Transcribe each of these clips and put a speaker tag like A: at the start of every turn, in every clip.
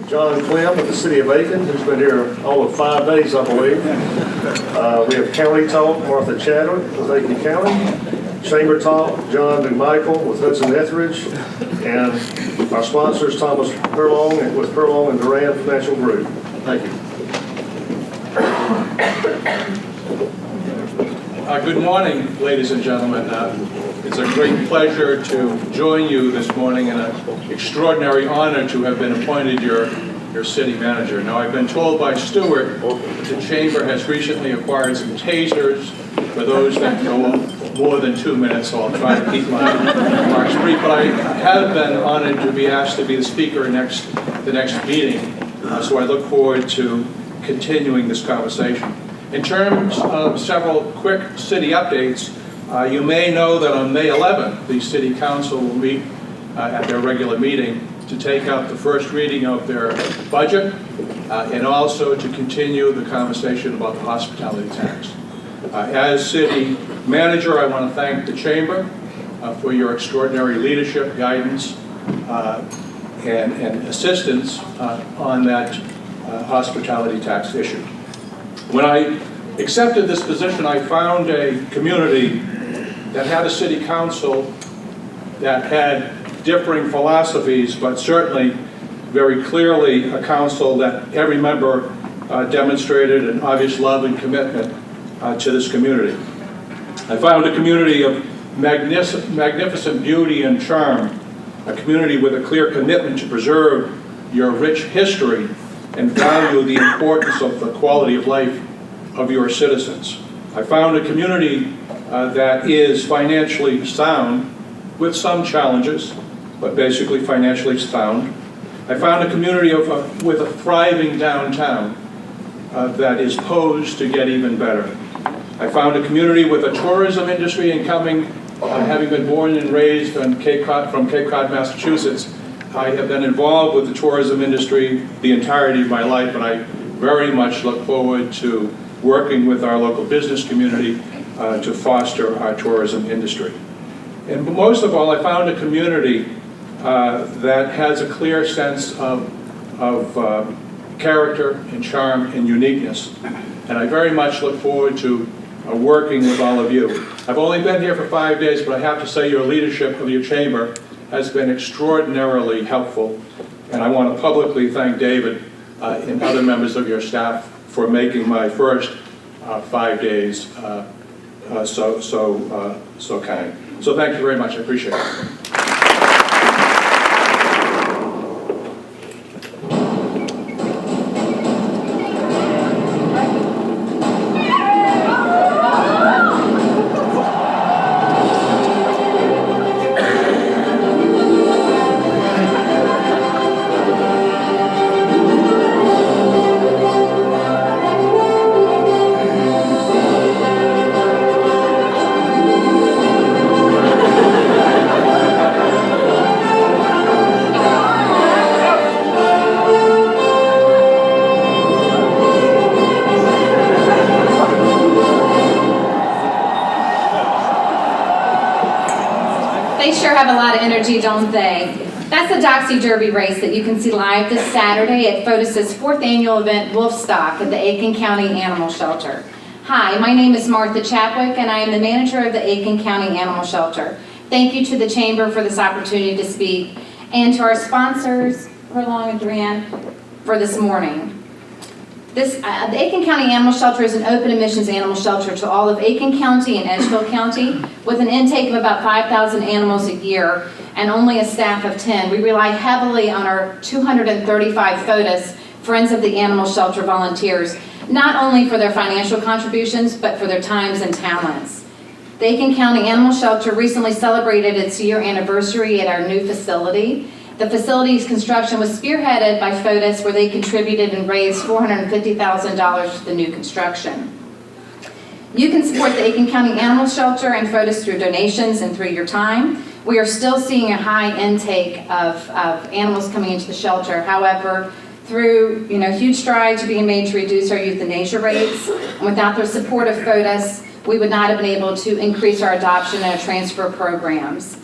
A: John Clem with the City of Aiken, who's been here all of 5 days, I believe. We have County Talk, Martha Chadwick with Aiken County. Chamber Talk, John McMichael with Hudson Etheridge. And our sponsors, Thomas Furlong with Furlong and Duran Financial Group. Thank you.
B: Good morning, ladies and gentlemen. It's a great pleasure to join you this morning and an extraordinary honor to have been appointed your city manager. Now, I've been told by Stuart that the Chamber has recently acquired some tasers for those that go more than 2 minutes, so I'll try to keep my remarks brief. But I have been honored to be asked to be the speaker the next meeting, so I look forward to continuing this conversation. In terms of several quick city updates, you may know that on May 11th, the City Council will meet at their regular meeting to take up the first reading of their budget and also to continue the conversation about the hospitality tax. As City Manager, I want to thank the Chamber for your extraordinary leadership, guidance, and assistance on that hospitality tax issue. When I accepted this position, I found a community that had a city council that had differing philosophies, but certainly very clearly a council that every member demonstrated an obvious love and commitment to this community. I found a community of magnificent beauty and charm, a community with a clear commitment to preserve your rich history and value the importance of the quality of life of your citizens. I found a community that is financially sound, with some challenges, but basically financially sound. I found a community with a thriving downtown that is poised to get even better. I found a community with a tourism industry incoming, having been born and raised from Cape Cod, Massachusetts. I have been involved with the tourism industry the entirety of my life, and I very much look forward to working with our local business community to foster our tourism industry. And most of all, I found a community that has a clear sense of character and charm and uniqueness. And I very much look forward to working with all of you. I've only been here for 5 days, but I have to say your leadership of your chamber has been extraordinarily helpful. And I want to publicly thank David and other members of your staff for making my first 5 days so kind. So thank you very much. I appreciate it.
C: They sure have a lot of energy, don't they? That's the Doxy Derby race that you can see live this Saturday at FOTUS's 4th annual event, Wolfstock, at the Aiken County Animal Shelter. Hi, my name is Martha Chadwick, and I am the manager of the Aiken County Animal Shelter. Thank you to the Chamber for this opportunity to speak, and to our sponsors, Furlong and Duran, for this morning. The Aiken County Animal Shelter is an open admissions animal shelter to all of Aiken County and Edgefield County, with an intake of about 5,000 animals a year and only a staff of 10. We rely heavily on our 235 FOTUS, Friends of the Animal Shelter volunteers, not only for their financial contributions, but for their times and talents. The Aiken County Animal Shelter recently celebrated its year anniversary at our new facility. The facility's construction was spearheaded by FOTUS, where they contributed and raised $450,000 to the new construction. You can support the Aiken County Animal Shelter and FOTUS through donations and through your time. We are still seeing a high intake of animals coming into the shelter. However, through huge strides being made to reduce our euthanasia rates, and without the support of FOTUS, we would not have been able to increase our adoption and our transfer programs.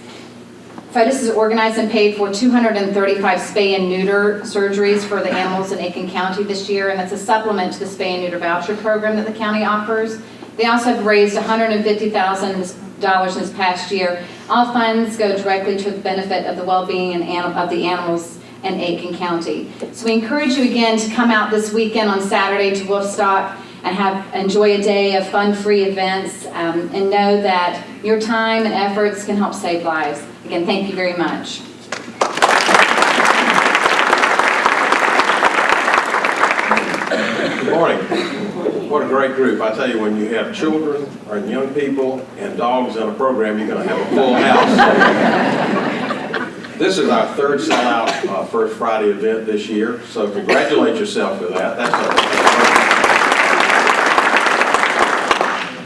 C: FOTUS has organized and paid for 235 spay and neuter surgeries for the animals in Aiken County this year, and that's a supplement to the spay and neuter voucher program that the county offers. They also have raised $150,000 this past year. All funds go directly to the benefit of the well-being of the animals in Aiken County. So we encourage you again to come out this weekend on Saturday to Wolfstock and enjoy a day of fun-free events, and know that your time and efforts can help save lives. Again, thank you very much.
D: Good morning. What a great group. I tell you, when you have children and young people and dogs in a program, you're going to have a full house. This is our third sellout First Friday event this year, so congratulate yourself for that.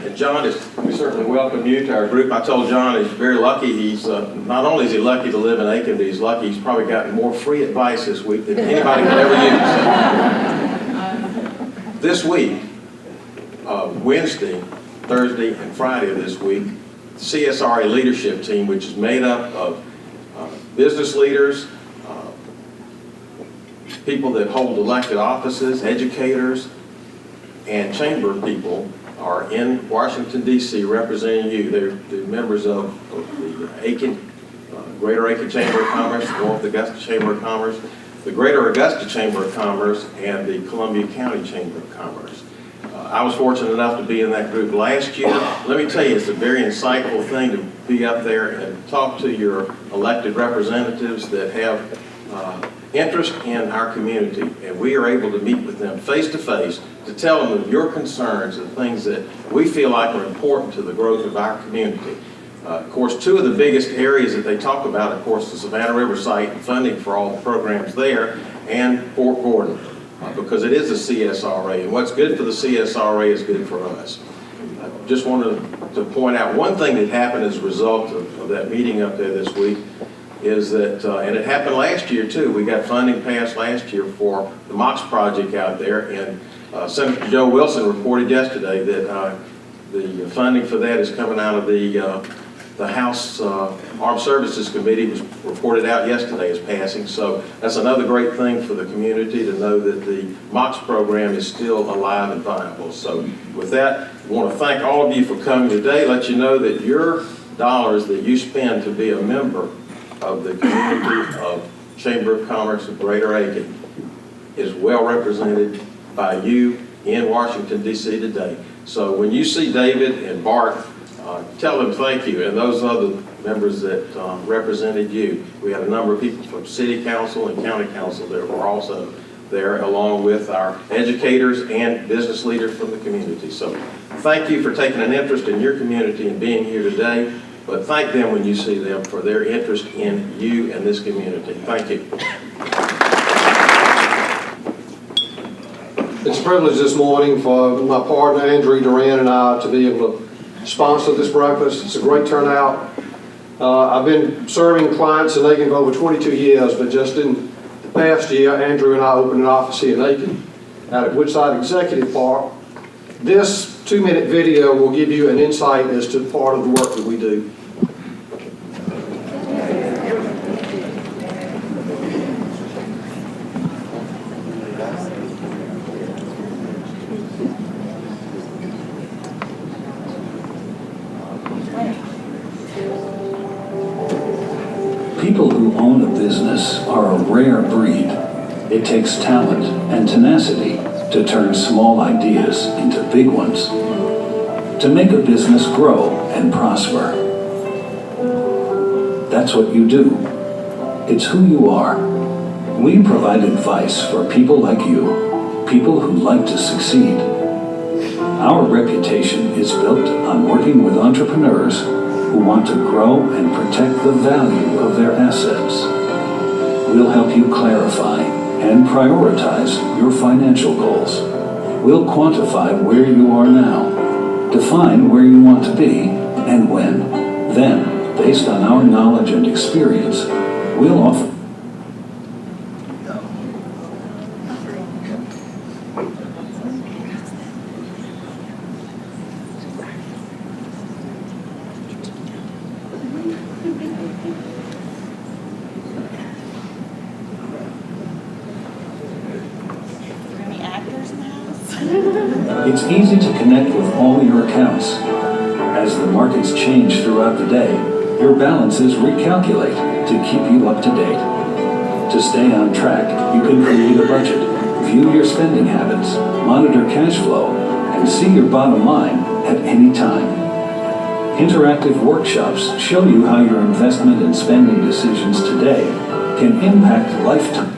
D: And John, we certainly welcome you to our group. I told John he's very lucky. He's not only is he lucky to live in Aiken, but he's lucky he's probably gotten more free advice this week than anybody could ever use. This week, Wednesday, Thursday, and Friday of this week, the CSRA leadership team, which is made up of business leaders, people that hold elected offices, educators, and chamber people, are in Washington, D.C. representing you. They're members of the Aiken, Greater Aiken Chamber of Commerce, the North Augusta Chamber of Commerce, the Greater Augusta Chamber of Commerce, and the Columbia County Chamber of Commerce. I was fortunate enough to be in that group last year. Let me tell you, it's a very insightful thing to be up there and talk to your elected representatives that have interest in our community. And we are able to meet with them face to face to tell them of your concerns and things that we feel like are important to the growth of our community. Of course, two of the biggest areas that they talk about, of course, the Savannah River site and funding for all the programs there, and Fort Gordon. Because it is a CSRA, and what's good for the CSRA is good for us. I just wanted to point out one thing that happened as a result of that meeting up there this week is that, and it happened last year too, we got funding passed last year for the MOX project out there, and Senator Joe Wilson reported yesterday that the funding for that is coming out of the House Armed Services Committee. Was reported out yesterday as passing, so that's another great thing for the community to know that the MOX program is still alive and viable. So with that, I want to thank all of you for coming today, let you know that your dollars that you spend to be a member of the community of Chamber of Commerce of Greater Aiken is well represented by you in Washington, D.C. today. So when you see David and Bart, tell them thank you, and those other members that represented you. We had a number of people from City Council and County Council that were also there, along with our educators and business leaders from the community. So thank you for taking an interest in your community and being here today, but thank them when you see them for their interest in you and this community. Thank you.
E: It's a privilege this morning for my partner Andrew Duran and I to be able to sponsor this breakfast. It's a great turnout. I've been serving clients in Aiken for over 22 years, but just in the past year, Andrew and I opened an office here in Aiken out at Woodside Executive Park. This 2-minute video will give you an insight as to part of the work that we do.
F: People who own a business are a rare breed. It takes talent and tenacity to turn small ideas into big ones, to make a business grow and prosper. That's what you do. It's who you are. We provide advice for people like you, people who like to succeed. Our reputation is built on working with entrepreneurs who want to grow and protect the value of their assets. We'll help you clarify and prioritize your financial goals. We'll quantify where you are now, define where you want to be and when. Then, based on our knowledge and experience, we'll offer It's easy to connect with all your accounts. As the markets change throughout the day, your balances recalculate to keep you up to date. To stay on track, you can create a budget, view your spending habits, monitor cash flow, and see your bottom line at any time. Interactive workshops show you how your investment and spending decisions today can impact lifetime.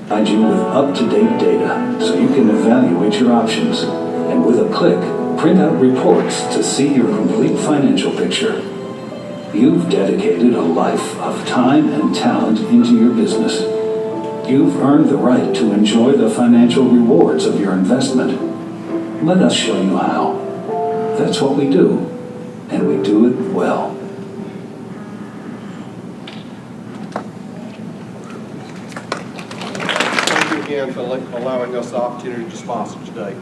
F: Provide you with up-to-date data so you can evaluate your options. And with a click, print out reports to see your complete financial picture. You've dedicated a life of time and talent into your business. You've earned the right to enjoy the financial rewards of your investment. Let us show you how. That's what we do, and we do it well.
E: Thank you again for allowing us the opportunity to sponsor today.